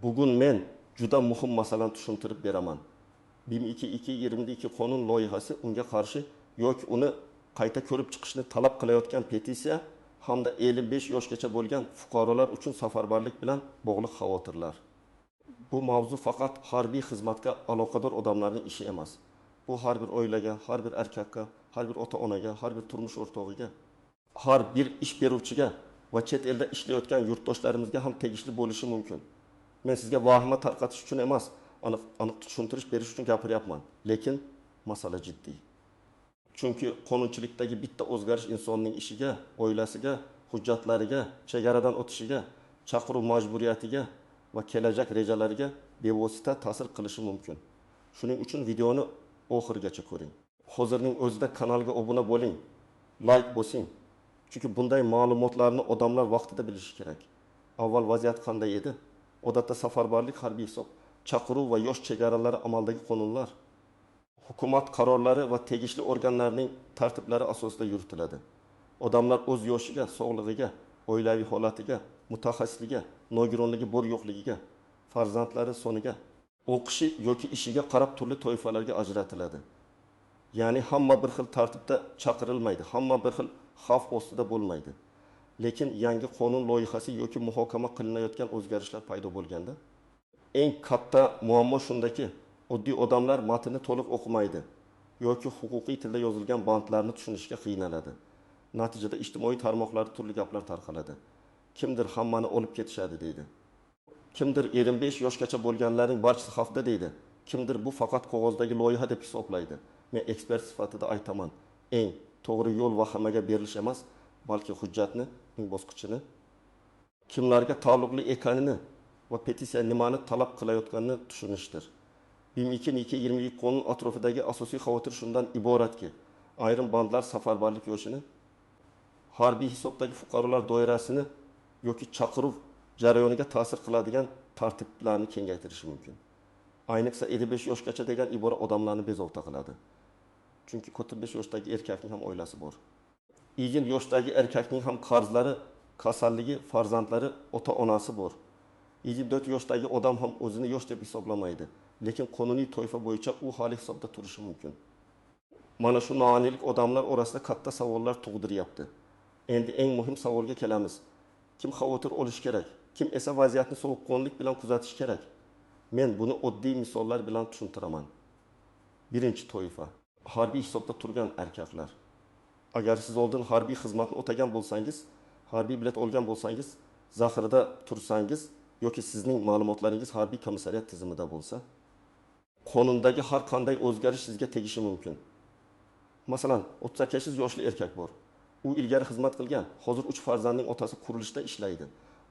Bugun men juda muhim masalani tushuntirib beraman. 2022 qonun loyihasi unga qarshi yoki uni qayta ko'rib chiqishni talab qilayotgan petitsiya hamda 55 yoshgacha bo'lgan fuqarolar uchun safarbarlik bilan bog'liq xavotirlar. Bu mavzu faqat harbiy xizmatga aloqador odamlarning ishi emas. Bu har bir oilaga, har bir erkakka, har bir ota-onaga, har bir turmush o'rtog'iga, har bir ish beruvchiga va chet elda ishlayotgan yurtdoshlarimizga ham tegishli bo'lishi mumkin. Men sizga vahima tarqatish uchun emas, aniq tushuntirish berish uchun gapiryapman. Lekin masala jiddiy. Chunki qonunchilikdagi bitta o'zgarish insonning ishiga, oilasiga, hujjatlariga, chegaradan o'tishiga, chaqiruv majburiyatiga va kelajak rejalariga bevosita ta'sir qilishi mumkin. Shuning uchun videoni oxirigacha ko'ring. Hozirning o'zida kanalga obuna bo'ling, like bosing. Chunki bunday ma'lumotlarni odamlar vaqtida bilishi kerak. Avval vaziyat qanday edi? Odatda safarbarlik, harbiy hisob, chaqiruv va yosh chegaralari amaldagi qonunlar hukumat qarorlari va tegishli organlarning tartiblari asosida yuritiladi. Odamlar o'z yoshiga, sog'lig'iga, oilaviy holatiga, mutaxassisligi, nogironligi bor yo'qligiga, farzandlari soniga, o'qishi yoki ishiga qarab turli toifalarga ajratiladi. Ya'ni hamma bir xil tartibda chaqirilmaydi, hamma bir xil xavf ostida bo'lmaydi. Lekin yangi qonun loyihasi yoki muhokama qilinayotgan o'zgarishlar paydo bo'lganda, eng katta muammo shundaki, oddiy odamlar matnni to'liq o'qimaydi yoki huquqiy tilda yozilgan bandlarni tushunishga qiynaladi. Natijada ijtimoiy tarmoqlarda turli gaplar tarqaladi. Kimdir hammani olib ketishadi deydi. Kimdir 25 yoshgacha bo'lganlarning barchasi xavfda deydi. Kimdir bu faqat qog'ozdagi loyiha deb hisoblaydi. Men ekspert sifatida aytaman, eng to'g'ri yo'l vahimaga berilish emas, balki hujjatni, uning bosqichini, kimlarga taalluqli ekanini va petitsiya nimani talab qilayotganini tushunishdir. 2022 qonun atrofidagi asosiy xavotir shundan iboratki, ayrim bandlar safarbarlik yoshini, harbiy hisobdagi fuqarolar doirasini yoki chaqiruv jarayoniga ta'sir qiladigan tartiblarni kengaytirishi mumkin. Ayniqsa 55 yoshgacha degan ibora odamlarni bezovta qiladi. Chunki 45 yoshdagi erkakning ham oilasi bor. 20 yoshdagi erkakning ham qarzlari, kasalligi, farzandlari, ota-onasi bor. 24 yoshdagi odam ham o'zini yosh deb hisoblamaydi, lekin qonuniy toifa bo'yicha u hali hisobda turishi mumkin. Mana shu noaniqlik odamlar orasida katta savollar tug'diryapti. Endi eng muhim savolga kelamiz. Kim xavotir olish kerak? Kim esa vaziyatni sovuqqonlik bilan kuzatish kerak? Men buni oddiy misollar bilan tushuntiraman. Birinchi toifa, harbiy hisobda turgan erkaklar. Agar siz oldin harbiy xizmatni o'tagan bo'lsangiz, harbiy bilet olgan bo'lsangiz, zaxirada tursangiz yoki sizning ma'lumotlaringiz harbiy komissariyat tizimida bo'lsa, qonundagi har qanday o'zgarish sizga tegishi mumkin. Masalan, 38 yoshli erkak bor. U ilgari xizmat qilgan, hozir 3 farzandning otasi qurilishda ishlaydi.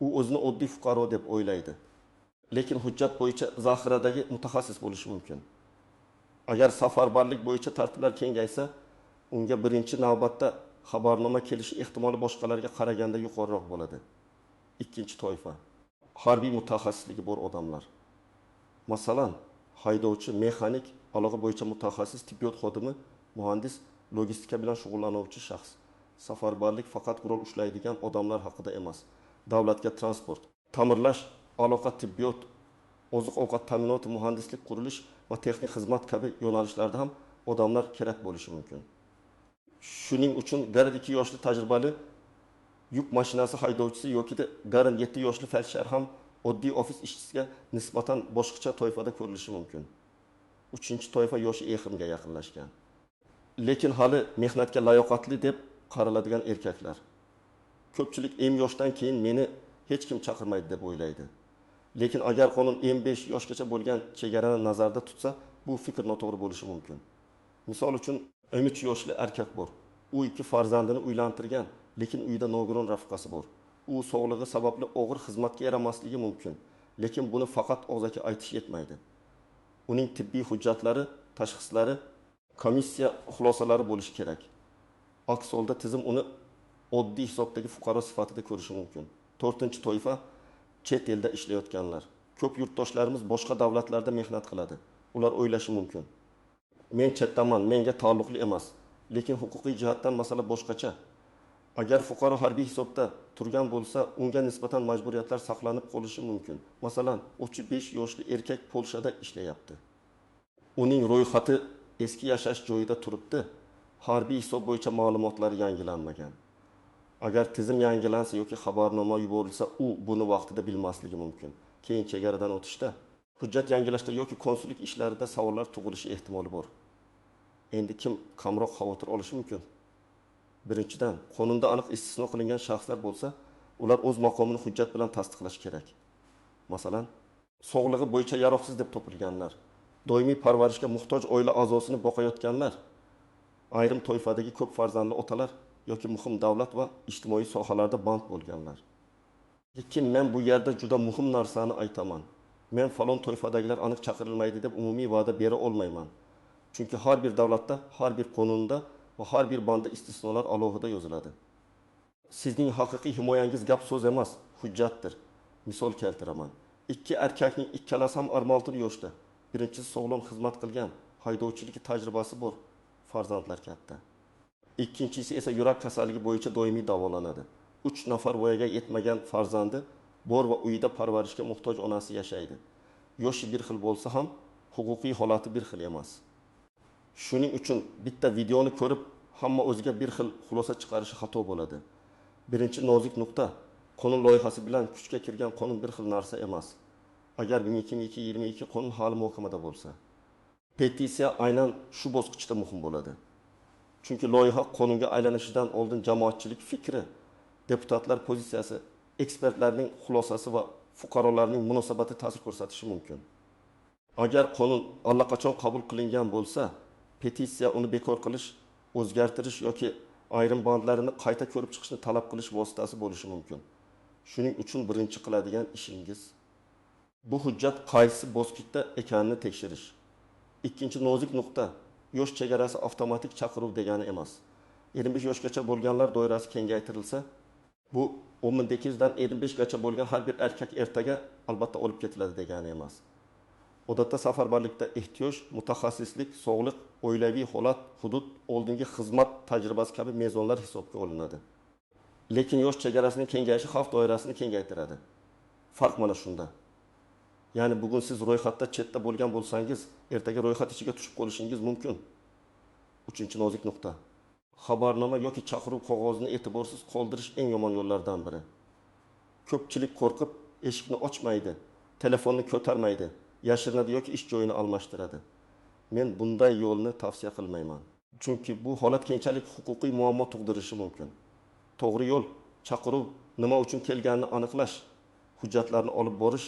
U o'zini oddiy fuqaro deb o'ylaydi. Lekin hujjat bo'yicha zaxiradagi mutaxassis bo'lishi mumkin. Agar safarbarlik bo'yicha tartiblar kengaysa, unga birinchi navbatda xabarnoma kelishi ehtimoli boshqalarga qaraganda yuqoriroq bo'ladi. Ikkinchi toifa, harbiy mutaxassisligi bor odamlar. Masalan, haydovchi, mexanik, aloqa bo'yicha mutaxassis, tibbiyot xodimi, muhandis, logistika bilan shug'ullanuvchi shaxs. Safarbarlik faqat qurol ushlaydigan odamlar haqida emas. Davlatga transport, ta'mirlash, aloqa, tibbiyot, oziq-ovqat ta'minoti, muhandislik, qurilish va texnik xizmat kabi yo'nalishlarda ham odamlar kerak bo'lishi mumkin. Shuning uchun garib 2 yoshli tajribali yuk mashinasi haydovchisi yoki garib 7 yoshli feldsher ham oddiy ofis ishchisiga nisbatan boshqacha toifada ko'rilishi mumkin. Uchinchi toifa yoshi ehrimga yaqinlashgan. Lekin hali mehnatga layoqatli deb qaraladigan erkaklar. Ko'pchilik yoshdan keyin meni hech kim chaqirmaydi deb o'ylaydi. Lekin agar qonun 25 yoshgacha bo'lgan chegarani nazarda tutsa, bu fikr noto'g'ri bo'lishi mumkin. Misol uchun 13 yoshli erkak bor. U 2 farzandini uylantirgan, lekin uyida nogiron rafiqasi bor. U sog'lig'i sababli og'ir xizmatga yaramasligi mumkin, lekin buni faqat og'zaki aytish yetmaydi. Uning tibbiy hujjatlari, tashxislari, komissiya xulosalari bo'lishi kerak. Aks holda tizim uni oddiy hisobdagi fuqaro sifatida ko'rishi mumkin. 4-toifa, chet elda ishlayotganlar. Ko'p yurtdoshlarimiz boshqa davlatlarda mehnat qiladi. Ular o'ylashi mumkin. Men chetdaman, menga taalluqli emas. Lekin huquqiy jihatdan masala boshqacha. Agar fuqaro harbiy hisobda turgan bo'lsa, unga nisbatan majburiyatlar saqlanib qolishi mumkin. Masalan, 35 yoshli erkak Polshada ishlayapti. Uning ro'yxati eski yashash joyida turibdi. Harbiy hisob bo'yicha ma'lumotlari yangilanmagan. Agar tizim yangilansa yoki xabarnoma yuborilsa, u buni vaqtida bilmasligi mumkin. Keyin chegaradan o'tishda hujjat yangilashda yoki konsullik ishlarida savollar tug'ilishi ehtimoli bor. Endi kim kamroq xavotir olishi mumkin? Birinchidan, qonunda aniq istisno qilingan shaxslar bo'lsa, ular o'z maqomini hujjat bilan tasdiqlash kerak. Masalan, sog'lig'i bo'yicha yaroqsiz deb topilganlar, doimiy parvarishga muhtoj oila a'zosini boqayotganlar, ayrim toifadagi ko'p farzandli otalar yoki muhim davlat va ijtimoiy sohalarda band bo'lganlar. Lekin men bu yerda juda muhim narsani aytaman. Men falon toifadagilar aniq chaqirilmaydi deb umumiy va'da bera olmayman. Chunki har bir davlatda, har bir qonunda va har bir bandda istisnolar alohida yoziladi. Sizning haqiqiy himoyangiz gap so'z emas, hujjatdir. Misol keltiraman. Ikki erkakning ikkalasi ham 26 yoshda. Birinchisi sog'lom xizmat qilgan, haydovchilik tajribasi bor, farzandlar katta. Ikkinchisi esa yurak kasalligi bo'yicha doimiy davolanadi. 3 nafar voyaga yetmagan farzandi bor va uyida parvarishga muhtoj onasi yashaydi. Yoshi bir xil bo'lsa ham, huquqiy holati bir xil emas. Shuning uchun bitta videoni ko'rib, hamma o'ziga bir xil xulosa chiqarishi xato bo'ladi. Birinchi nozik nuqta, qonun loyihasi bilan kuchga kirgan qonun bir xil narsa emas. Agar 2022 qonun hali muhokamada bo'lsa, petitsiya aynan shu bosqichda muhim bo'ladi. Chunki loyiha qonunga aylanishidan oldin jamoatchilik fikri, deputatlar pozitsiyasi, ekspertlarning xulosasi va fuqarolarning munosabati ta'sir ko'rsatishi mumkin. Agar qonun allaqachon qabul qilingan bo'lsa, petitsiya uni bekor qilish, o'zgartirish yoki ayrim bandlarini qayta ko'rib chiqishni talab qilish vositasi bo'lishi mumkin. Shuning uchun birinchi qiladigan ishingiz bu hujjat qaysi bosqichda ekanini tekshirish. Ikkinchi nozik nuqta, yosh chegarasi avtomatik chaqiruv degani emas. 25 yoshgacha bo'lganlar doirasi kengaytirilsa, bu 18 dan 25 gacha bo'lgan har bir erkak ertaga albatta olib ketiladi degani emas. Odatda safarbarlikda ehtiyoj, mutaxassislik, sog'liq, oilaviy holat, hudud, oldingi xizmat tajribasi kabi mezonlar hisobga olinadi. Lekin yosh chegarasining kengayishi xavf doirasini kengaytiradi. Farq mana shunda. Ya'ni bugun siz ro'yxatda chetda bo'lgan bo'lsangiz, ertaga ro'yxat ichiga tushib qolishingiz mumkin. Uchinchi nozik nuqta. Xabarnoma yoki chaqiruv qog'ozini e'tiborsiz qoldirish eng yomon yo'llardan biri. Ko'pchilik qo'rqib eshikni ochmaydi, telefonni ko'tarmaydi, yashirinadi yoki ish joyini almashtiradi. Men bunday yo'lni tavsiya qilmayman. Chunki bu holat keyinchalik huquqiy muammo tug'dirishi mumkin. To'g'ri yo'l chaqiruv nima uchun kelganini aniqlash, hujjatlarni olib borish,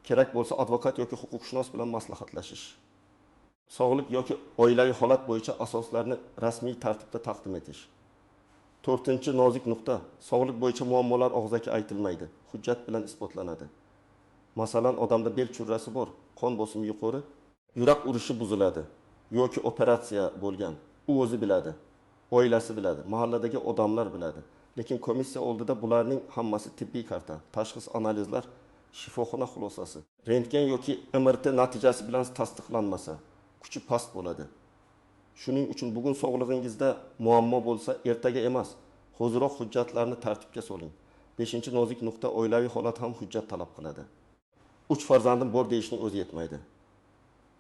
kerak bo'lsa advokat yoki huquqshunos bilan maslahatlashish. Sog'liq yoki oilaviy holat bo'yicha asoslarni rasmiy tartibda taqdim etish. 4-chi nozik nuqta, sog'liq bo'yicha muammolar og'zaki aytilmaydi, hujjat bilan isbotlanadi. Masalan, odamda bel churrasi bor, qon bosimi yuqori, yurak urishi buziladi yoki operatsiya bo'lgan. U o'zi biladi, oilasi biladi, mahalladagi odamlar biladi. Lekin komissiya oldida bularning hammasi tibbiy karta, tashxis analizlar, shifoxona xulosasi, rentgen yoki MRT natijasi bilan tasdiqlanmasa, kuchi past bo'ladi. Shuning uchun bugun sog'lig'ingizda muammo bo'lsa, ertaga emas, hoziroq hujjatlarni tartibga soling. 5-chi nozik nuqta, oilaviy holat ham hujjat talab qiladi. 3 farzandim bor deyishning o'zi yetmaydi.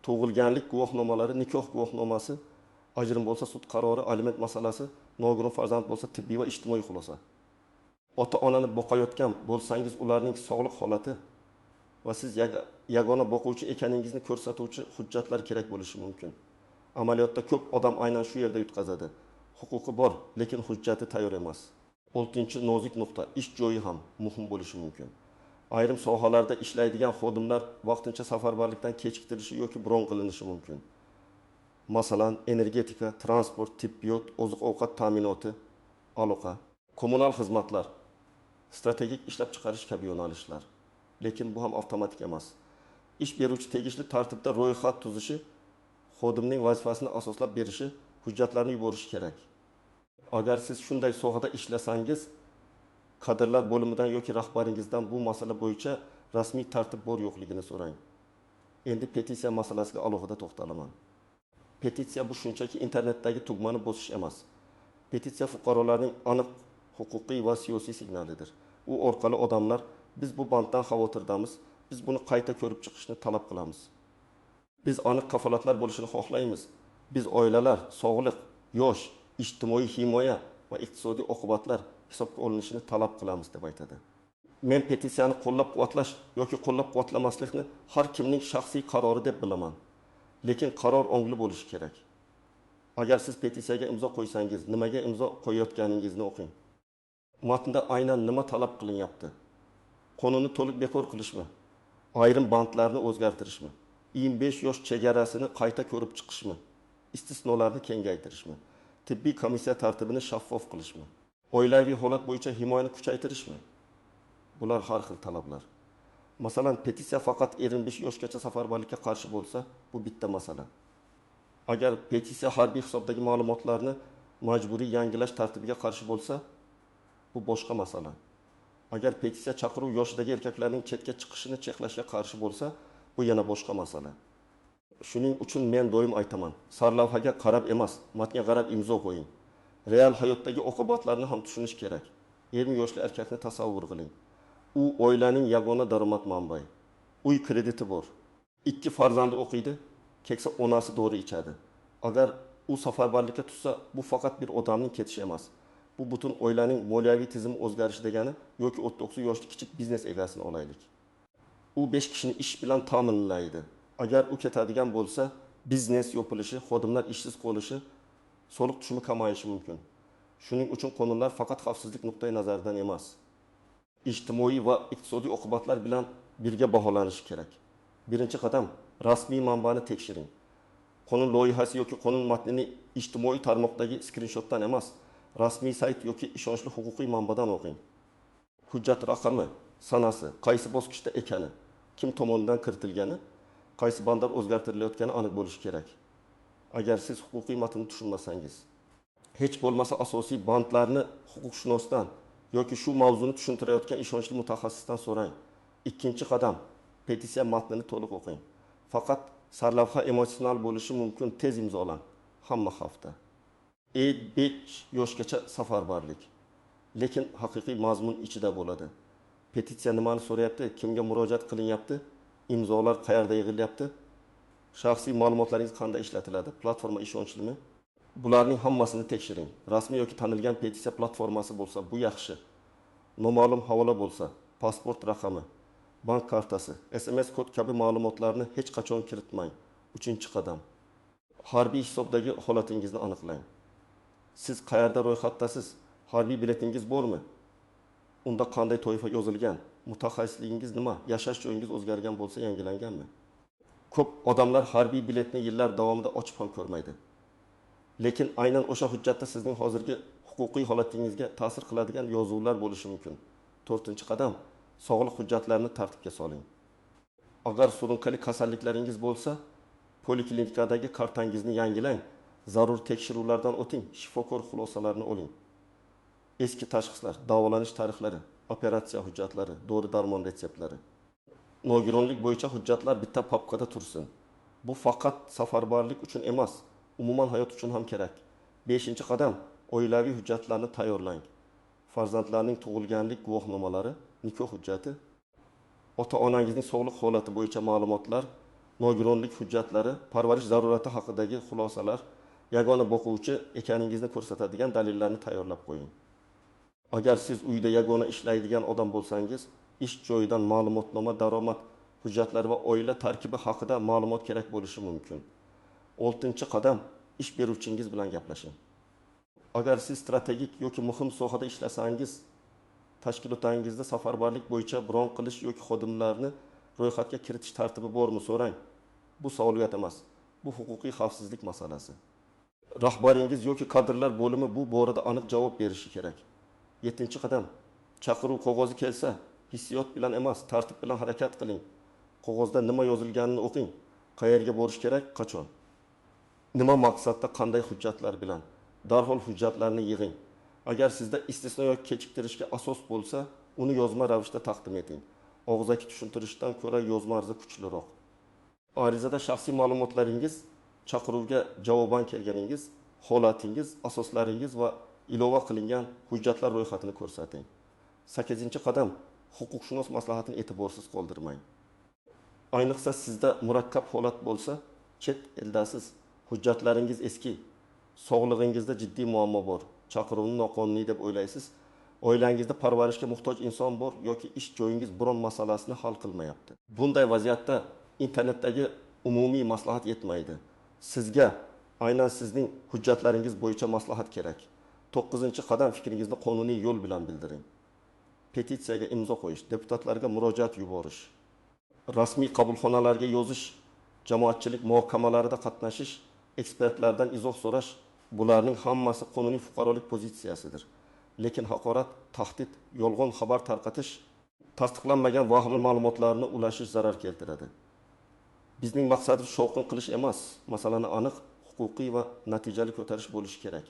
Tug'ilganlik guvohnomalari, nikoh guvohnomasi, ajrim bo'lsa sud qarori, aliment masalasi, nogiron farzand bo'lsa tibbiy va ijtimoiy xulosa. Ota-onani boqayotgan bo'lsangiz, ularning sog'liq holati va siz yagona boquvchi ekaningizni ko'rsatuvchi hujjatlar kerak bo'lishi mumkin. Amaliyotda ko'p odam aynan shu yerda yutqazadi. Huquqi bor, lekin hujjati tayyor emas. 6-chi nozik nuqta, ish joyi ham muhim bo'lishi mumkin. Ayrim sohalarda ishlaydigan xodimlar vaqtincha safarbarlikdan kechiktirilishi yoki bron qilinishi mumkin. Masalan, energetika, transport, tibbiyot, oziq-ovqat ta'minoti, aloqa, kommunal xizmatlar, strategik ishlab chiqarish kabi yo'nalishlar. Lekin bu ham avtomatik emas. Ish beruvchi tegishli tartibda ro'yxat tuzishi, xodimning vazifasini asoslab berishi, hujjatlarni yuborishi kerak. Agar siz shunday sohada ishlasangiz, kadrlar bo'limidan yoki rahbaringizdan bu masala bo'yicha rasmiy tartib bor yo'qligini so'rang. Endi petitsiya masalasiga alohida to'xtalaman. Petitsiya bu shunchaki internetdagi tugmani bosish emas. Petitsiya fuqarolarning aniq huquqiy va siyosiy signalidir. U orqali odamlar biz bu banddan xavotirdamiz, biz buni qayta ko'rib chiqishni talab qilamiz. Biz aniq kafolatlar bo'lishini xohlaymiz. Biz oilalar, sog'liq, yosh, ijtimoiy himoya va iqtisodiy oqibatlar hisobga olinishini talab qilamiz deb aytadi. Men petitsiyani qo'llab-quvvatlash yoki qo'llab-quvvatlamaslikni har kimning shaxsiy qarori deb bilaman. Lekin qaror ongli bo'lishi kerak. Agar siz petitsiyaga imzo qo'ysangiz, nimaga imzo qo'yayotganingizni o'qing. Matnda aynan nima talab qilinyapti? Qonunni to'liq bekor qilishmi? Ayrim bandlarni o'zgartirishmi? 25 yosh chegarasini qayta ko'rib chiqishmi? Istisnolarni kengaytirishmi? Tibbiy komissiya tartibini shaffof qilishmi? Oilaviy holat bo'yicha himoyani kuchaytirishmi? Bular har xil talablar. Masalan, petitsiya faqat 25 yoshgacha safarbarlikka qarshi bo'lsa, bu bitta masala. Agar petitsiya harbiy hisobdagi ma'lumotlarni majburiy yangilash tartibiga qarshi bo'lsa, bu boshqa masala. Agar petitsiya chaqiruv yoshidagi erkaklarning chetga chiqishini cheklashga qarshi bo'lsa, bu yana boshqa masala. Shuning uchun men doim aytaman, sarlavhaga qarab emas, matnga qarab imzo qo'ying. Real hayotdagi oqibatlarni ham tushunish kerak. 20 yoshli erkakni tasavvur qiling. U oilaning yagona daromad manbai. Uy krediti bor. 2 farzandi o'qiydi, keksa onasi dori ichadi. Agar u safarbarlikka tushsa, bu faqat bir odamning ketishi emas. Bu butun oilaning moliyaviy tizimi o'zgarishi degani yoki 39 yoshli kichik biznes egasini olaylik. U 5 kishini ish bilan ta'minlaydi. Agar u ketadigan bo'lsa, biznes yopilishi, xodimlar ishsiz qolishi, soliq tushumi kamayishi mumkin. Shuning uchun qonunlar faqat xavfsizlik nuqtai nazaridan emas, ijtimoiy va iqtisodiy oqibatlar bilan birga baholanishi kerak. Birinchi qadam, rasmiy manbani tekshiring. Qonun loyihasi yoki qonun matnini ijtimoiy tarmoqdagi skrinshotdan emas, rasmiy sayt yoki ishonchli huquqiy manbadan o'qing. Hujjat raqami, sanasi, qaysi bosqichda ekani, kim tomonidan kiritilgani, qaysi bandlar o'zgartirilayotgani aniq bo'lishi kerak. Agar siz huquqiy matnni tushunmasangiz, hech bo'lmasa asosiy bandlarni huquqshunosdan yoki shu mavzuni tushuntirayotgan ishonchli mutaxassisdan so'rang. Ikkinchi qadam, petitsiya matnini to'liq o'qing. Faqat sarlavha emotsional bo'lishi mumkin, tez imzolang. Hamma hafta. 5 yoshgacha safarbarlik. Lekin haqiqiy mazmun ichida bo'ladi. Petitsiya nimani so'rayapti, kimga murojaat qilinyapti, imzolar qayerda yig'ilyapti, shaxsiy ma'lumotlaringiz qanday ishlatiladi, platforma ishonchlimi? Bularning hammasini tekshiring. Rasmiy yoki tanilgan petitsiya platformasi bo'lsa, bu yaxshi. Noma'lum havola bo'lsa, pasport raqami, bank kartasi, SMS kod kabi ma'lumotlarni hech qachon kiritmang. 3-qadam. Harbiy hisobdagi holatingizni aniqlang. Siz qayerda ro'yxatdasiz? Harbiy biletingiz bormi? Unda qanday toifa yozilgan? Mutaxassisligingiz nima? Yashash joyingiz o'zgargan bo'lsa, yangilanganmi? Ko'p odamlar harbiy biletni yillar davomida ochib ham ko'rmaydi. Lekin aynan o'sha hujjatda sizning hozirgi huquqiy holatingizga ta'sir qiladigan yozuvlar bo'lishi mumkin. 4-qadam, sog'liq hujjatlarini tartibga soling. Agar surunkali kasalliklaringiz bo'lsa, poliklinikadagi kartangizni yangilang, zarur tekshiruvlardan o'ting, shifokor xulosalarini oling. Eski tashxislar, davolanish tarixlari, operatsiya hujjatlari, dori-darmon retseptlari. Nogironlik bo'yicha hujjatlar bitta papkada tursin. Bu faqat safarbarlik uchun emas, umuman hayot uchun ham kerak. 5-qadam, oilaviy hujjatlarni tayyorlang. Farzandlarning tug'ilganlik guvohnomalari, nikoh hujjati, ota-onangizning sog'liq holati bo'yicha ma'lumotlar, nogironlik hujjatlari, parvarish zarurati haqidagi xulosalar, yagona boquvchi ekaningizni ko'rsatadigan dalillarni tayyorlab qo'ying. Agar siz uyda yagona ishlaydigan odam bo'lsangiz, ish joyidan ma'lumotnoma, daromad hujjatlari va oila tarkibi haqida ma'lumot kerak bo'lishi mumkin. 6-qadam, ish beruvchingiz bilan gaplashing. Agar siz strategik yoki muhim sohada ishlasangiz, tashkilotingizda safarbarlik bo'yicha bron qilish yoki xodimlarni ro'yxatga kiritish tartibi bormi, so'rang. Bu savoliyat emas, bu huquqiy xavfsizlik masalasi. Rahbaringiz yoki kadrlar bo'limi bu borada aniq javob berishi kerak. 7-qadam, chaqiruv qog'ozi kelsa, hissiyot bilan emas, tartib bilan harakat qiling. Qog'ozda nima yozilganini o'qing. Qayerga borish kerak, qachon? Nima maqsadda, qanday hujjatlar bilan? Darhol hujjatlarni yig'ing. Agar sizda istisno yoki kechiktirishga asos bo'lsa, uni yozma ravishda taqdim eting. Og'zaki tushuntirishdan ko'ra yozma arzi kuchliroq. Arizada shaxsiy ma'lumotlaringiz, chaqiruvga javoban kelganingiz, holatingiz, asoslaringiz va ilova qilingan hujjatlar ro'yxatini ko'rsating. 8-qadam, huquqshunos maslahatini e'tiborsiz qoldirmang. Ayniqsa sizda murakkab holat bo'lsa, chet eldasiz, hujjatlaringiz eski, sog'lig'ingizda jiddiy muammo bor, chaqiruvni noqonuniy deb o'ylaysiz, oilangizda parvarishga muhtoj inson bor yoki ish joyingiz biron masalasini hal qilmayapti. Bunday vaziyatda internetdagi umumiy maslahat yetmaydi. Sizga aynan sizning hujjatlaringiz bo'yicha maslahat kerak. 9-qadam, fikringizni qonuniy yo'l bilan bildiring. Petitsiyaga imzo qo'yish, deputatlarga murojaat yuborish, rasmiy qabulxonalarga yozish, jamoatchilik muhokamalarida qatnashish, ekspertlardan izoh so'rash, bularning hammasi qonuniy fuqarolik pozitsiyasidir. Lekin haqorat, tahdid, yolg'on xabar tarqatish, tasdiqlanmagan vahimli ma'lumotlarni ulashish zarar keltiradi. Bizning maqsadimiz shovqin qilish emas, masalani aniq, huquqiy va natijali ko'tarish bo'lishi kerak.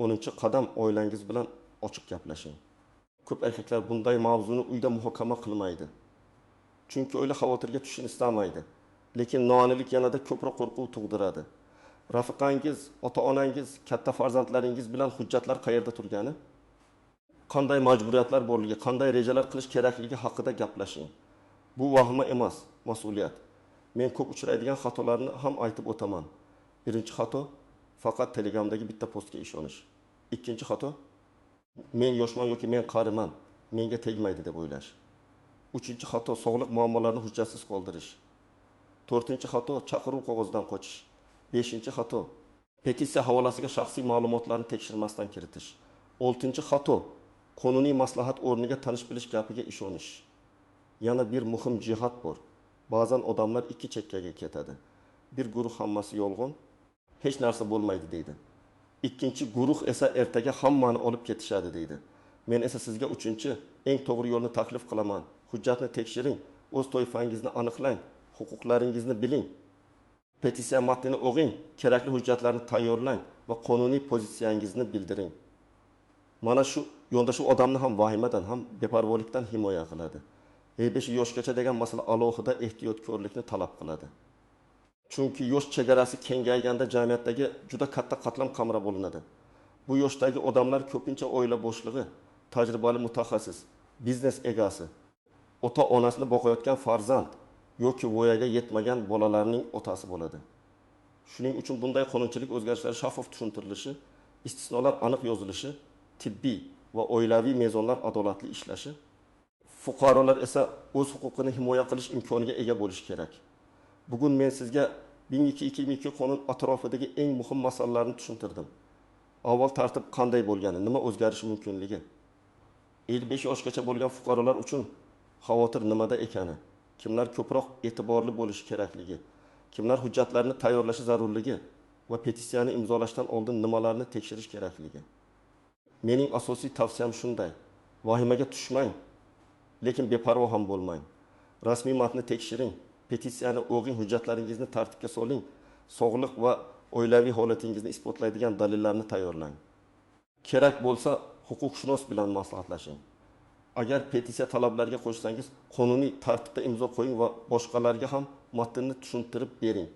10-qadam, oilangiz bilan ochiq gaplashing. Ko'p erkaklar bunday mavzuni uyda muhokama qilmaydi. Chunki o'yla xavotirga tushishni istamaydi. Lekin noanilik yanada ko'proq qo'rquv tug'diradi. Rafiqangiz, ota-onangiz, katta farzandlaringiz bilan hujjatlar qayerda turgani, qanday majburiyatlar borligi, qanday rejalar qilish kerakligi haqida gaplashing. Bu vahima emas, mas'uliyat. Men ko'p uchraydigan xatolarni ham aytib o'taman. Birinchi xato faqat Telegramdagi bitta postga ishonish. Ikkinchi xato men yoshman yoki men qariman, menga tegmaydi deb o'ylash. Uchinchi xato sog'liq muammolarini hujjatsiz qoldirish. To'rtinchi xato chaqiruv qog'ozidan qochish. Beshinchi xato petitsiya havolasiga shaxsiy ma'lumotlarni tekshirmasdan kiritish. Oltinchi xato qonuniy maslahat o'rniga tanish-bilish gapiga ishonish. Yana bir muhim jihat bor. Ba'zan odamlar ikki chekkaga ketadi. Bir guruh hammasi yolg'on, hech narsa bo'lmaydi deydi. Ikkinchi guruh esa ertaga hammani olib ketishadi deydi. Men esa sizga uchinchi, eng to'g'ri yo'lni taklif qilaman. Hujjatni tekshiring, o'z toifangizni aniqlang, huquqlaringizni biling. Petitsiya matnini o'qing, kerakli hujjatlarni tayyorlang va qonuniy pozitsiyangizni bildiring. Mana shu yondashuv odamni ham vahimadan, ham beparvolikdan himoya qiladi. 5 yoshgacha degan masala alohida ehtiyotkorlikni talab qiladi. Chunki yosh chegarasi kengayganda jamiyatdagi juda katta qatlam qamrab olinadi. Bu yoshdagi odamlar ko'pincha oila boshlig'i, tajribali mutaxassis, biznes egasi, ota-onasini boqayotgan farzand yoki voyaga yetmagan bolalarning otasi bo'ladi. Shuning uchun bunday qonunchilik o'zgarishlari shaffof tushuntirilishi, istisnolar aniq yozilishi, tibbiy va oilaviy mezonlar adolatli ishlashi, fuqarolar esa o'z huquqini himoya qilish imkoniga ega bo'lishi kerak. Bugun men sizga 1002/2002 qonun atrofidagi eng muhim masalalarni tushuntirdim. Avval tartib qanday bo'lgani, nima o'zgarishi mumkinligi, 55 yoshgacha bo'lgan fuqarolar uchun xavotir nimada ekani, kimlar ko'proq e'tiborli bo'lishi kerakligi, kimlar hujjatlarni tayyorlashi zarurligi va petitsiyani imzolashdan oldin nimalarni tekshirish kerakligi. Mening asosiy tavsiyam shunday: vahimaga tushmang, lekin beparvo ham bo'lmang. Rasmiy matnni tekshiring, petitsiyani o'qing, hujjatlaringizni tartibga soling, sog'liq va oilaviy holatingizni isbotlaydigan dalillarni tayyorlang. Kerak bo'lsa, huquqshunos bilan maslahatlashing. Agar petitsiya talablariga qo'shsangiz, qonuniy tartibda imzo qo'ying va boshqalarga ham matnni tushuntirib bering.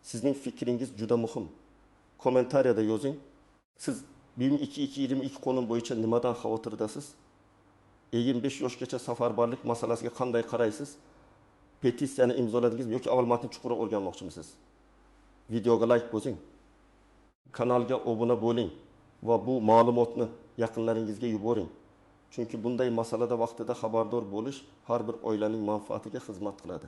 Sizning fikringiz juda muhim. Kommentariyada yozing. Siz 1002/2022 qonun bo'yicha nimadan xavotirdasiz? 25 yoshgacha safarbarlik masalasiga qanday qaraysiz? Petitsiyani imzoladingizmi yoki avval matnni chuqurroq o'rganmoqchimisiz? Videoga like bosing, kanalga obuna bo'ling va bu ma'lumotni yaqinlaringizga yuboring. Chunki bunday masalada vaqtida xabardor bo'lish har bir oilaning manfaatiga xizmat qiladi.